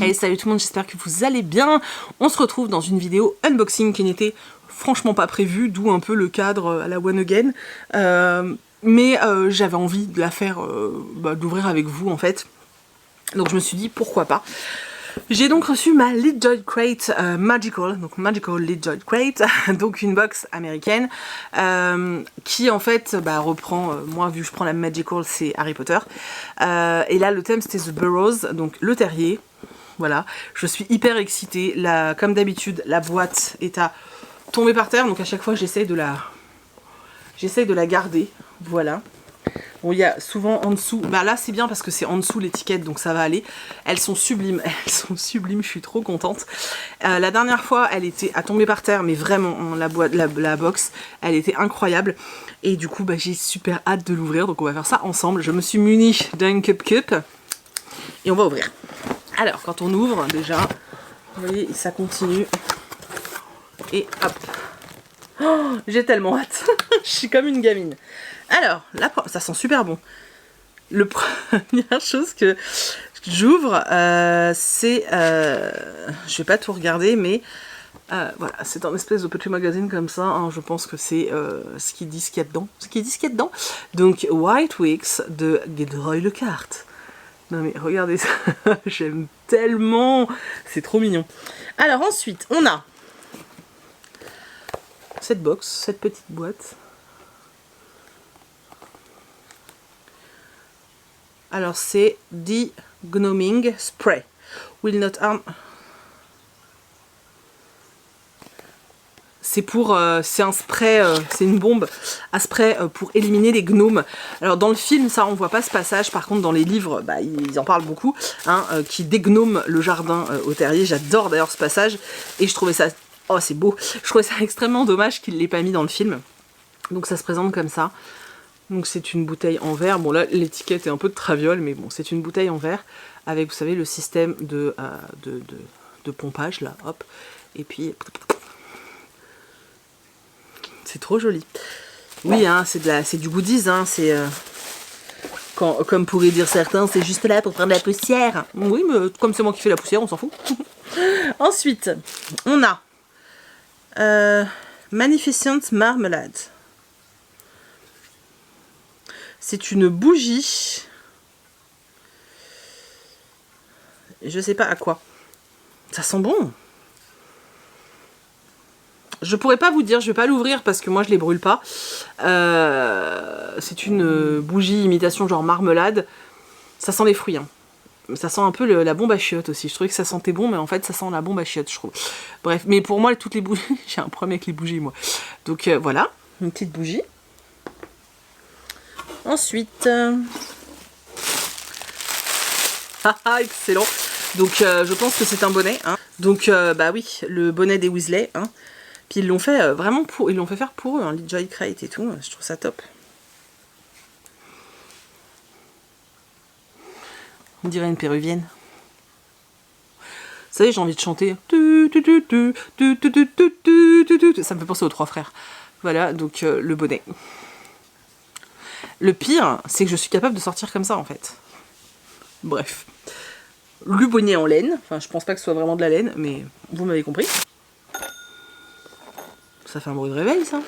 Hey, salut tout le monde, j'espère que vous allez bien. On se retrouve dans une vidéo unboxing qui n'était franchement pas prévue, d'où un peu le cadre à la One Again. Mais j'avais envie de la faire, d'ouvrir avec vous en fait. Donc je me suis dit pourquoi pas. J'ai donc reçu ma Lidjoy Crate Magical, donc Magical Lidjoy Crate, donc une box américaine qui en fait reprend, moi vu que je prends la Magical c'est Harry Potter, et là le thème c'était The Burrows, donc le terrier, voilà, je suis hyper excitée, comme d'habitude la boîte est à tomber par terre, donc à chaque fois j'essaye de la garder, voilà. Bon, il y a souvent en dessous, là c'est bien parce que c'est en dessous l'étiquette donc ça va aller. Elles sont sublimes, je suis trop contente. La dernière fois elle était à tomber par terre mais vraiment la box elle était incroyable. Et du coup j'ai super hâte de l'ouvrir donc on va faire ça ensemble. Je me suis munie d'un cup et on va ouvrir. Alors quand on ouvre déjà, vous voyez ça continue et hop. Oh, j'ai tellement hâte, je suis comme une gamine. Alors, là, ça sent super bon. La première chose que j'ouvre, c'est... je vais pas tout regarder, mais... voilà, c'est un espèce de petit magazine comme ça. Hein, je pense que c'est ce qui dit ce qu'il y a dedans. Donc, White Wicks de Gilderoy Lockhart. Non mais regardez ça, j'aime tellement. C'est trop mignon. Alors ensuite, on a cette box, cette petite boîte. Alors c'est De-Gnoming Spray. Will not harm. C'est c'est un spray, c'est une bombe à spray pour éliminer les gnomes. Alors dans le film, ça on voit pas ce passage. Par contre dans les livres, ils en parlent beaucoup, hein, qui dégnome le jardin au terrier. J'adore d'ailleurs ce passage et je trouvais ça, oh c'est beau. Je trouvais ça extrêmement dommage qu'il l'ait pas mis dans le film. Donc ça se présente comme ça. Donc c'est une bouteille en verre, bon là l'étiquette est un peu de traviole, mais bon c'est une bouteille en verre avec vous savez le système de pompage là, hop, et puis c'est trop joli. Oui hein, c'est du goodies, hein, c'est comme pourraient dire certains, c'est juste là pour prendre la poussière. Oui mais comme c'est moi qui fais la poussière, on s'en fout. Ensuite, on a Magnificent Marmalade. C'est une bougie. Je sais pas à quoi. Ça sent bon. Je pourrais pas vous dire, je vais pas l'ouvrir parce que moi je les brûle pas. C'est une bougie imitation genre marmelade. Ça sent les fruits. Hein. Ça sent un peu la bombe à chiottes aussi. Je trouvais que ça sentait bon, mais en fait ça sent la bombe à chiottes, je trouve. Bref, mais pour moi toutes les bougies, j'ai un problème avec les bougies moi. Donc voilà, une petite bougie. Ensuite, excellent. Donc je pense que c'est un bonnet. Hein. Donc oui, le bonnet des Weasley. Hein. Puis ils l'ont fait vraiment ils l'ont fait faire pour eux, hein, Lidjoy Crate et tout. Je trouve ça top. On dirait une péruvienne. Vous savez, j'ai envie de chanter. Ça me fait penser aux trois frères. Voilà, donc le bonnet. Le pire, c'est que je suis capable de sortir comme ça, en fait. Bref. Le bonnet en laine. Enfin, je pense pas que ce soit vraiment de la laine, mais vous m'avez compris. Ça fait un bruit de réveil, ça.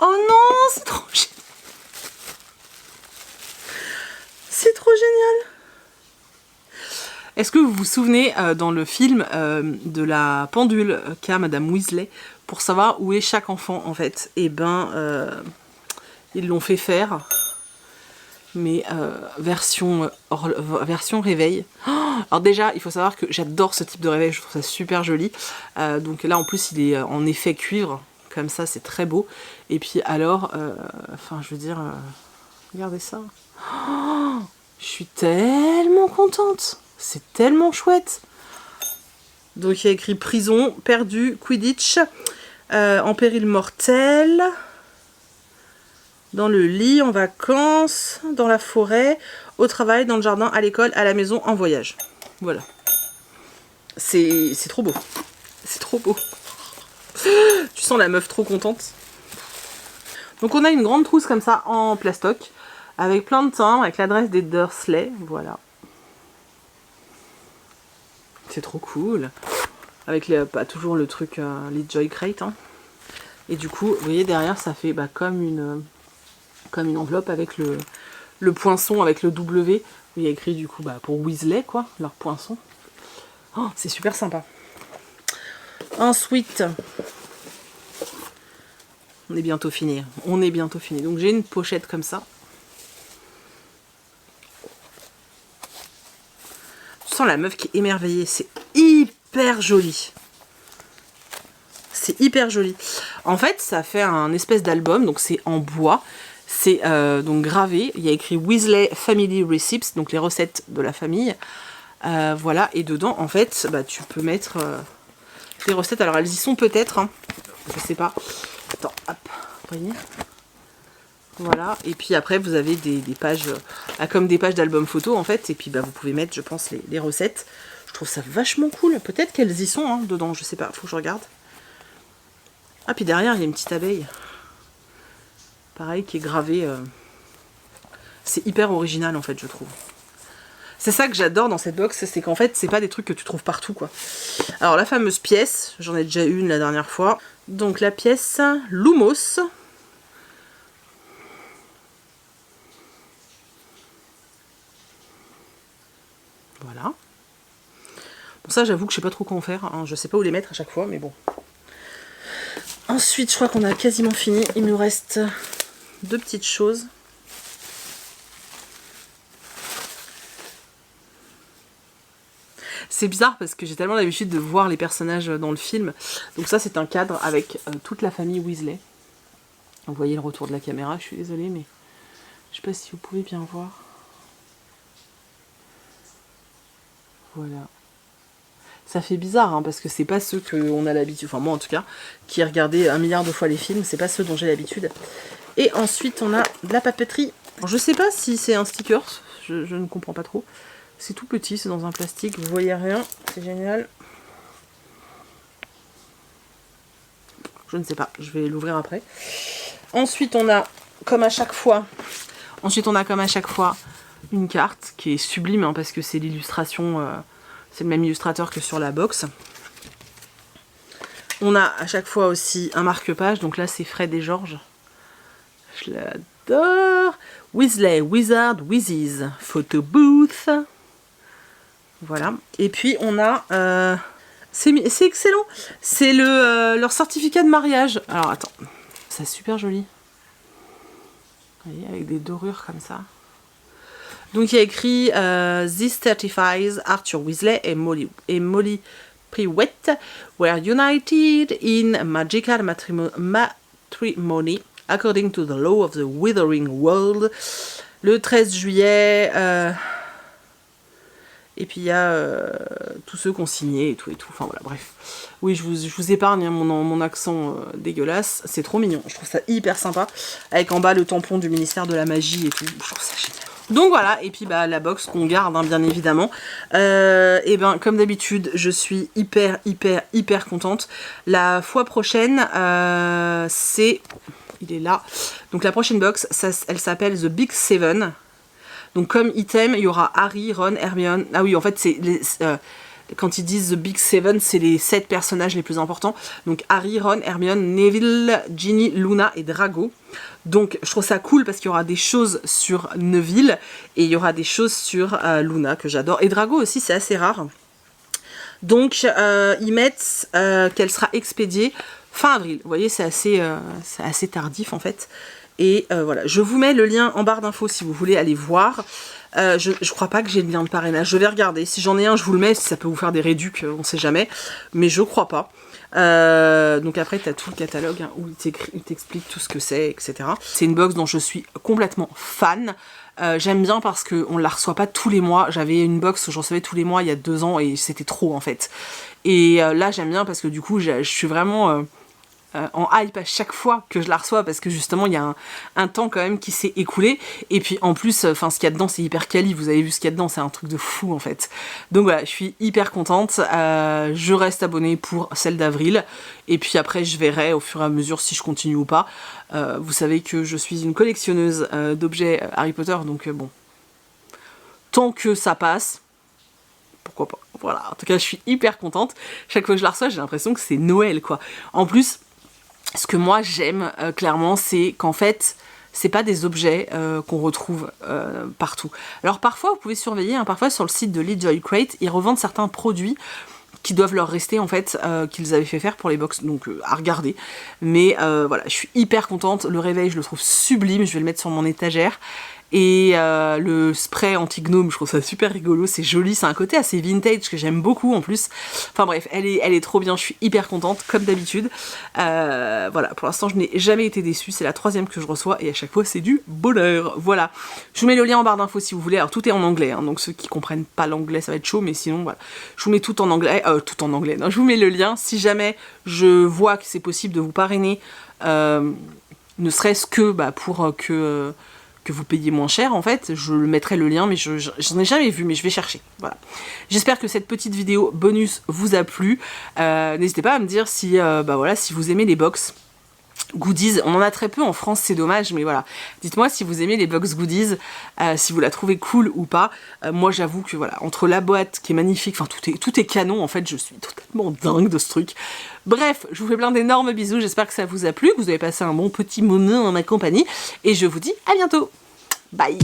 Oh non, c'est trop génial. C'est trop génial. Est-ce que vous vous souvenez dans le film de la pendule qu'a Madame Weasley pour savoir où est chaque enfant en fait? Et ils l'ont fait faire, mais version réveil. Oh, alors déjà, il faut savoir que j'adore ce type de réveil, je trouve ça super joli. Donc là en plus il est en effet cuivre, comme ça c'est très beau. Et puis alors, enfin je veux dire, regardez ça. Oh, je suis tellement contente. C'est tellement chouette. Donc il y a écrit prison, perdu, Quidditch, en péril mortel, dans le lit, en vacances, dans la forêt, au travail, dans le jardin, à l'école, à la maison, en voyage. Voilà. C'est trop beau. C'est trop beau. Tu sens la meuf trop contente. Donc on a une grande trousse comme ça en plastoc, avec plein de timbres, avec l'adresse des Dursley, voilà. C'est trop cool. Avec les, bah, toujours le truc, les Joy Crate. Hein. Et du coup, vous voyez derrière, ça fait bah, comme une enveloppe avec le poinçon, avec le W. Il y a écrit du coup bah, pour Weasley, quoi, leur poinçon. Oh, c'est super sympa. Ensuite, on est bientôt fini. On est bientôt fini. Donc j'ai une pochette comme ça. Tu sens la meuf qui est émerveillée. C'est hyper joli. C'est hyper joli. En fait, ça fait un espèce d'album. Donc c'est en bois. C'est donc gravé. Il y a écrit Weasley Family Recipes. Donc les recettes de la famille. Voilà. Et dedans, en fait, bah, tu peux mettre des recettes. Alors elles y sont peut-être. Hein. Je sais pas. Attends, hop, voyez. Voilà, et puis après vous avez des pages, comme des pages d'album photo en fait, et puis bah, vous pouvez mettre, je pense, les recettes. Je trouve ça vachement cool, peut-être qu'elles y sont hein, dedans, je sais pas, faut que je regarde. Ah, puis derrière il y a une petite abeille, pareil, qui est gravée. C'est hyper original en fait, je trouve. C'est ça que j'adore dans cette box, c'est qu'en fait, c'est pas des trucs que tu trouves partout, quoi. Alors, la fameuse pièce, j'en ai déjà une la dernière fois. Donc, la pièce Lumos. Voilà. Bon, ça, j'avoue que je sais pas trop quoi en faire. Hein. Je sais pas où les mettre à chaque fois, mais bon. Ensuite, je crois qu'on a quasiment fini. Il nous reste deux petites choses. C'est bizarre parce que j'ai tellement l'habitude de voir les personnages dans le film. Donc ça, c'est un cadre avec toute la famille Weasley. Vous voyez le retour de la caméra, je suis désolée, mais je sais pas si vous pouvez bien voir. Voilà. Ça fait bizarre, hein, parce que c'est pas ceux qu'on a l'habitude, enfin moi en tout cas, qui ai regardé 1 milliard de fois les films, c'est pas ceux dont j'ai l'habitude. Et ensuite, on a de la papeterie. Je sais pas si c'est un sticker, je ne comprends pas trop. C'est tout petit, c'est dans un plastique, vous voyez rien, c'est génial. Je ne sais pas, je vais l'ouvrir après. Ensuite, on a, comme à chaque fois, une carte qui est sublime, hein, parce que c'est l'illustration, c'est le même illustrateur que sur la box. On a à chaque fois aussi un marque-page, donc là c'est Fred et George. Je l'adore. Weasley, Wizard, Wizzies, Photo Booth. Voilà. Et puis on a... c'est excellent. C'est leur certificat de mariage. Alors attends. C'est super joli. Vous voyez, avec des dorures comme ça. Donc il y a écrit This certifies Arthur Weasley et Molly Priwett were united in magical matrimony according to the law of the Withering World. Le 13 juillet... Et puis il y a tous ceux qui ont signé et tout. Enfin voilà, bref. Oui, je vous épargne hein, mon accent dégueulasse. C'est trop mignon. Je trouve ça hyper sympa. Avec en bas le tampon du ministère de la magie et tout. Je trouve ça génial. Donc voilà, et puis bah la box qu'on garde hein, bien évidemment. Et ben comme d'habitude, je suis hyper contente. La fois prochaine, c'est... Il est là. Donc la prochaine box, elle s'appelle The Big Seven. Donc comme item, il y aura Harry, Ron, Hermione. Ah oui, en fait, c'est quand ils disent The Big Seven, c'est les 7 personnages les plus importants. Donc Harry, Ron, Hermione, Neville, Ginny, Luna et Drago. Donc je trouve ça cool parce qu'il y aura des choses sur Neville et il y aura des choses sur Luna que j'adore. Et Drago aussi, c'est assez rare. Donc ils mettent qu'elle sera expédiée fin avril. Vous voyez, c'est assez tardif en fait. Et voilà, je vous mets le lien en barre d'infos si vous voulez aller voir. Je crois pas que j'ai le lien de parrainage. Je vais regarder. Si j'en ai un, je vous le mets. Si ça peut vous faire des réducs, on sait jamais. Mais je crois pas. Donc après, tu as tout le catalogue hein, où il t'explique tout ce que c'est, etc. C'est une box dont je suis complètement fan. J'aime bien parce qu'on ne la reçoit pas tous les mois. J'avais une box où j'en recevais tous les mois il y a 2 ans et c'était trop en fait. Et là, j'aime bien parce que du coup, je suis vraiment... en hype à chaque fois que je la reçois parce que justement il y a un temps quand même qui s'est écoulé et puis en plus ce qu'il y a dedans c'est hyper quali, vous avez vu ce qu'il y a dedans, c'est un truc de fou en fait. Donc voilà, je suis hyper contente, je reste abonnée pour celle d'avril et puis après je verrai au fur et à mesure si je continue ou pas. Vous savez que je suis une collectionneuse d'objets Harry Potter donc bon, tant que ça passe, pourquoi pas. Voilà, en tout cas je suis hyper contente, chaque fois que je la reçois j'ai l'impression que c'est Noël quoi. En plus, ce que moi j'aime clairement, c'est qu'en fait, c'est pas des objets qu'on retrouve partout. Alors parfois, vous pouvez surveiller, hein, parfois sur le site de Lejoy Crate, ils revendent certains produits qui doivent leur rester en fait, qu'ils avaient fait faire pour les box, donc à regarder. Mais voilà, je suis hyper contente, le réveil je le trouve sublime, je vais le mettre sur mon étagère. Et le spray anti-gnome, je trouve ça super rigolo, c'est joli, c'est un côté assez vintage que j'aime beaucoup en plus. Enfin bref, elle est trop bien, je suis hyper contente, comme d'habitude. Voilà, pour l'instant je n'ai jamais été déçue, c'est la 3e que je reçois et à chaque fois c'est du bonheur. Voilà, je vous mets le lien en barre d'infos si vous voulez, alors tout est en anglais, hein, donc ceux qui comprennent pas l'anglais ça va être chaud, mais sinon voilà. Je vous mets tout en anglais, non, je vous mets le lien, si jamais je vois que c'est possible de vous parrainer, ne serait-ce que pour que vous payiez moins cher en fait, je mettrai le lien mais je n'en ai jamais vu mais je vais chercher, voilà. J'espère que cette petite vidéo bonus vous a plu, n'hésitez pas à me dire si, voilà, si vous aimez les box goodies, on en a très peu en France, c'est dommage, mais voilà, dites-moi si vous aimez les box goodies, si vous la trouvez cool ou pas. Moi j'avoue que voilà, entre la boîte qui est magnifique, enfin tout est canon en fait, je suis totalement dingue de ce truc. Bref, je vous fais plein d'énormes bisous, j'espère que ça vous a plu, que vous avez passé un bon petit moment en ma compagnie, et je vous dis à bientôt. Bye.